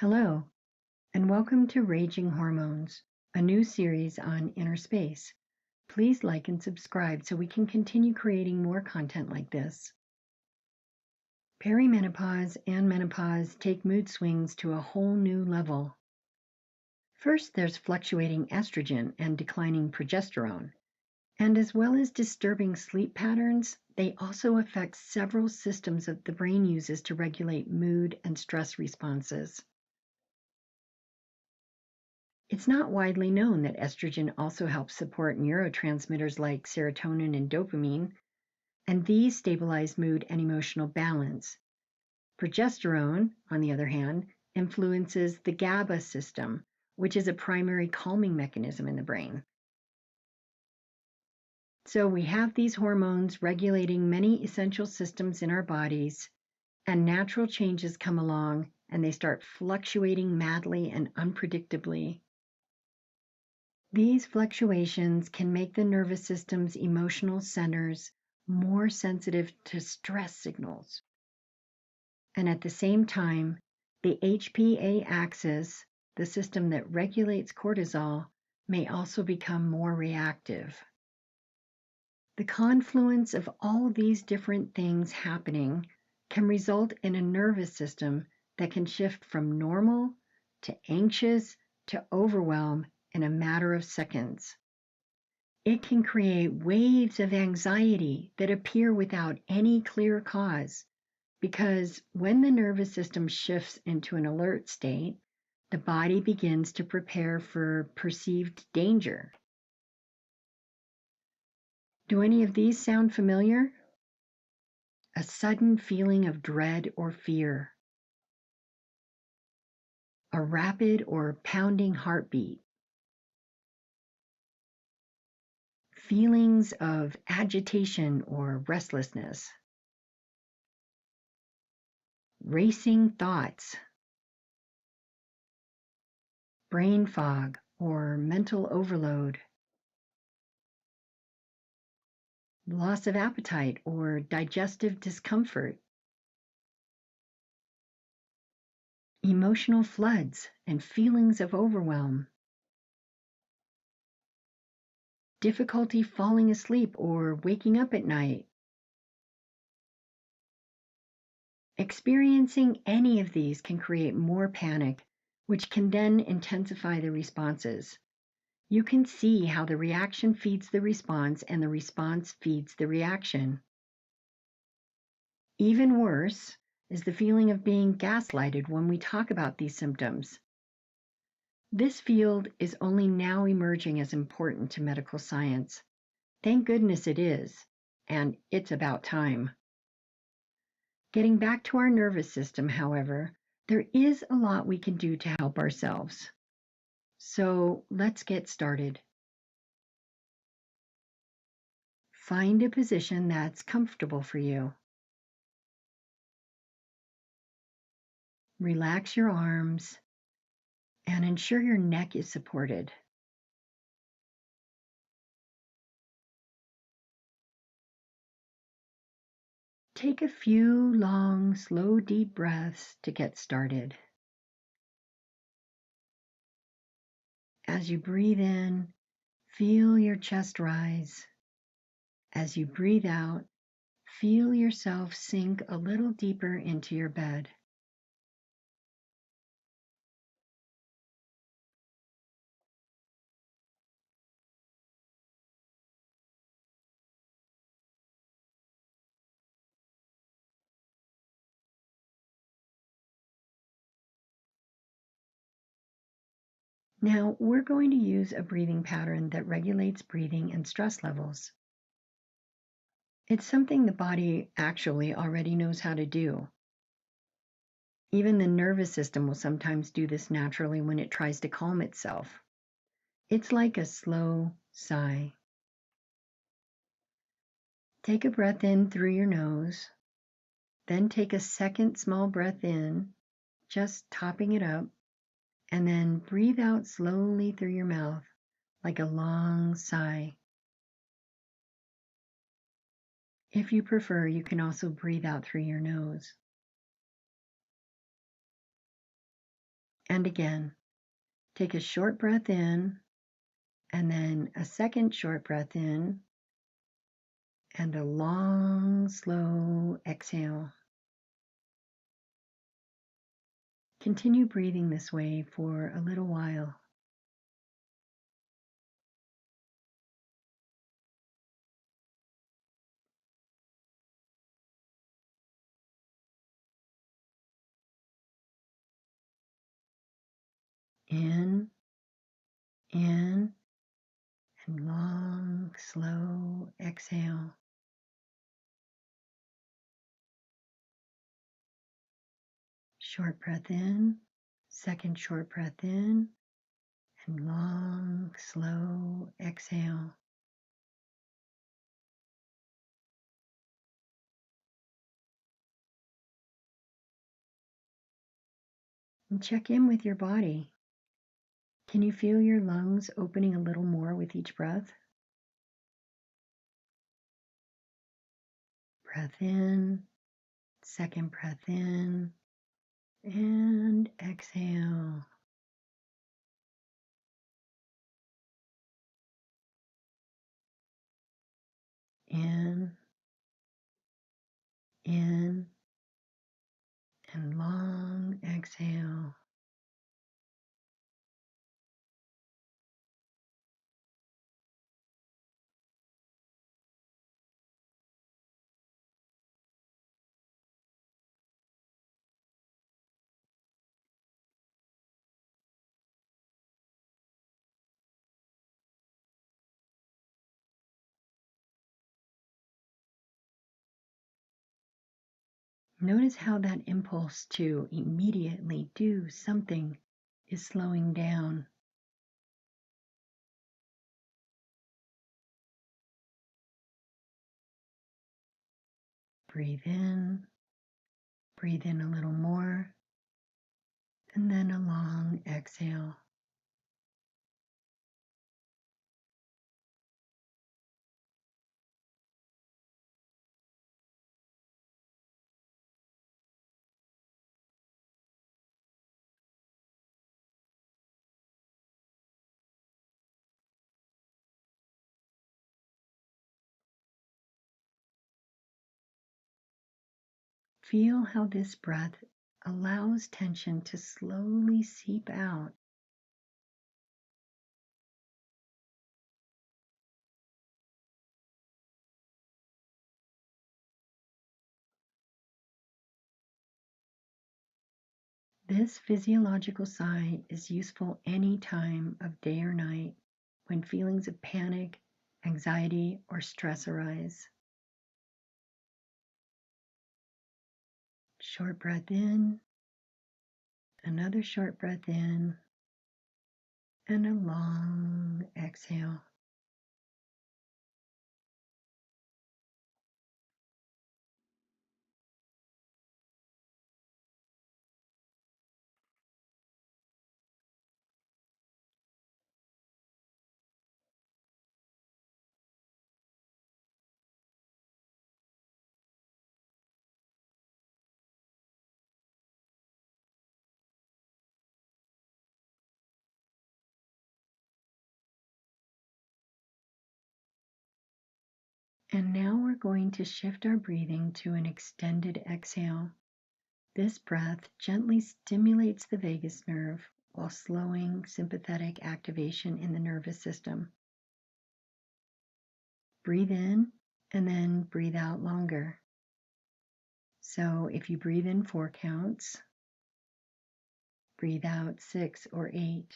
Hello, and welcome to Raging Hormones, a new series on inner space. Please like and subscribe so we can continue creating more content like this. Perimenopause and menopause take mood swings to a whole new level. First, there's fluctuating estrogen and declining progesterone. And as well as disturbing sleep patterns, they also affect several systems that the brain uses to regulate mood and stress responses. It's not widely known that estrogen also helps support neurotransmitters like serotonin and dopamine, and these stabilize mood and emotional balance. Progesterone, on the other hand, influences the GABA system, which is a primary calming mechanism in the brain. So we have these hormones regulating many essential systems in our bodies, and natural changes come along and they start fluctuating madly and unpredictably. These fluctuations can make the nervous system's emotional centers more sensitive to stress signals. And at the same time, the HPA axis, the system that regulates cortisol, may also become more reactive. The confluence of all these different things happening can result in a nervous system that can shift from normal to anxious to overwhelm in a matter of seconds. It can create waves of anxiety that appear without any clear cause, because when the nervous system shifts into an alert state, the body begins to prepare for perceived danger. Do any of these sound familiar? A sudden feeling of dread or fear, a rapid or pounding heartbeat, feelings of agitation or restlessness, racing thoughts, brain fog or mental overload, loss of appetite or digestive discomfort, emotional floods and feelings of overwhelm, difficulty falling asleep or waking up at night. Experiencing any of these can create more panic, which can then intensify the responses. You can see how the reaction feeds the response and the response feeds the reaction. Even worse is the feeling of being gaslighted when we talk about these symptoms. This field is only now emerging as important to medical science. Thank goodness it is, and it's about time. Getting back to our nervous system, however, there is a lot we can do to help ourselves. So let's get started. Find a position that's comfortable for you. Relax your arms and ensure your neck is supported. Take a few long, slow, deep breaths to get started. As you breathe in, feel your chest rise. As you breathe out, feel yourself sink a little deeper into your bed. Now, we're going to use a breathing pattern that regulates breathing and stress levels. It's something the body actually already knows how to do. Even the nervous system will sometimes do this naturally when it tries to calm itself. It's like a slow sigh. Take a breath in through your nose, then take a second small breath in, just topping it up, and then breathe out slowly through your mouth, like a long sigh. If you prefer, you can also breathe out through your nose. And again, take a short breath in, and then a second short breath in, and a long, slow exhale. Continue breathing this way for a little while. In, and long, slow exhale. Short breath in, second short breath in, and long, slow exhale. And check in with your body. Can you feel your lungs opening a little more with each breath? Breath in, second breath in, and exhale. In, and long exhale. Notice how that impulse to immediately do something is slowing down. Breathe in a little more, and then a long exhale. Feel how this breath allows tension to slowly seep out. This physiological sigh is useful any time of day or night when feelings of panic, anxiety, or stress arise. Short breath in, another short breath in, and a long exhale. And now we're going to shift our breathing to an extended exhale. This breath gently stimulates the vagus nerve while slowing sympathetic activation in the nervous system. Breathe in and then breathe out longer. So if you breathe in 4 counts, breathe out 6 or 8.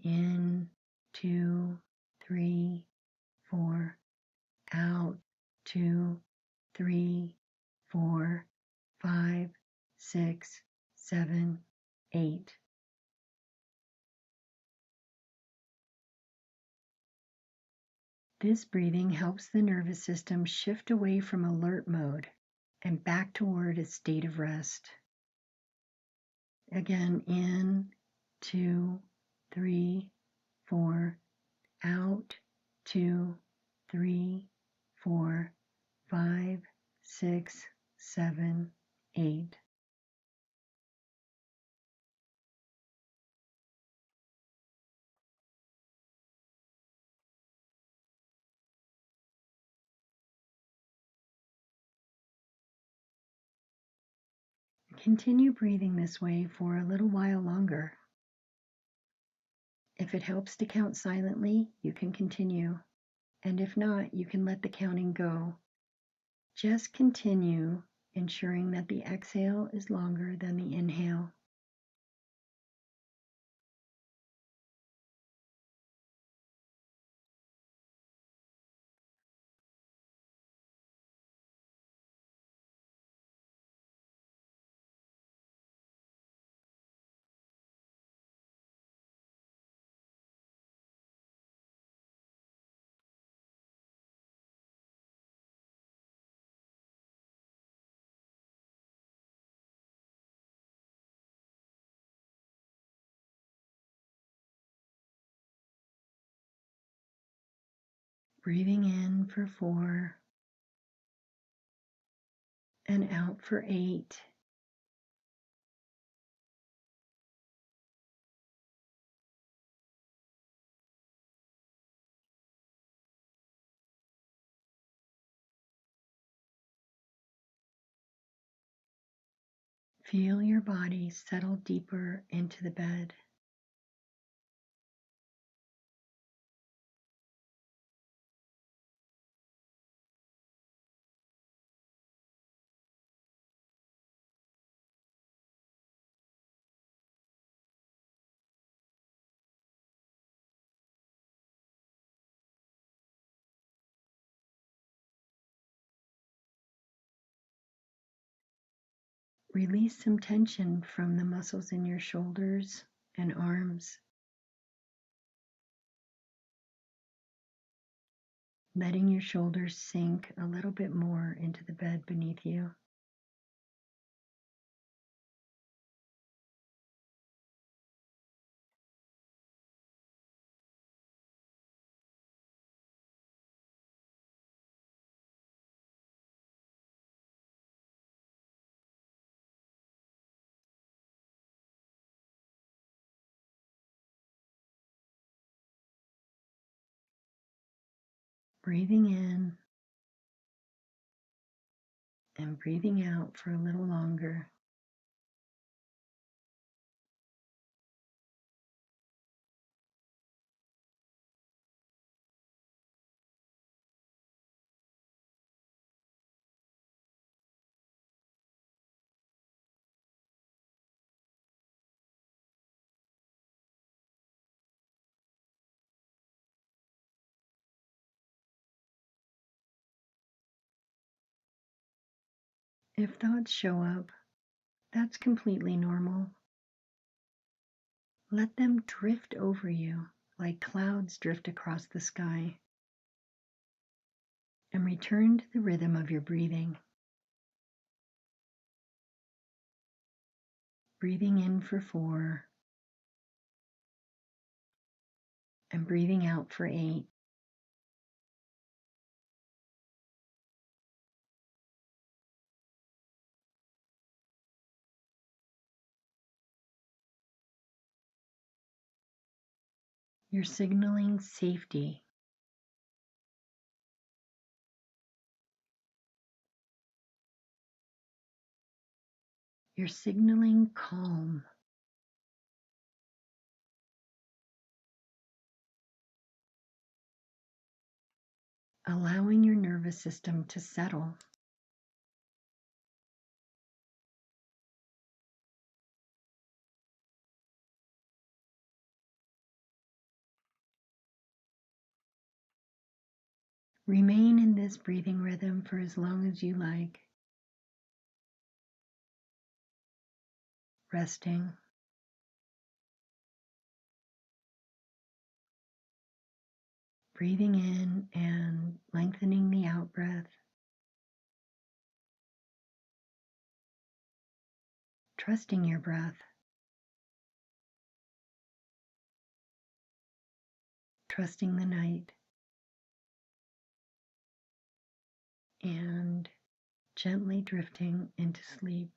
In, 2, 3, 4. Out, 2, 3, 4, 5, 6, 7, 8. This breathing helps the nervous system shift away from alert mode and back toward a state of rest. Again, in, 2, 3, 4. Out, 2, 3, 4, 5, 6, 7, 8. Continue breathing this way for a little while longer. If it helps to count silently, you can continue. And if not, you can let the counting go. Just continue, ensuring that the exhale is longer than the inhale. Breathing in for 4 and out for 8. Feel your body settle deeper into the bed. Release some tension from the muscles in your shoulders and arms, letting your shoulders sink a little bit more into the bed beneath you. Breathing in and breathing out for a little longer. If thoughts show up, that's completely normal. Let them drift over you like clouds drift across the sky, and return to the rhythm of your breathing. Breathing in for 4 and breathing out for 8. You're signaling safety. You're signaling calm. Allowing your nervous system to settle. Remain in this breathing rhythm for as long as you like, resting, breathing in and lengthening the out breath, trusting your breath, trusting the night, and gently drifting into sleep.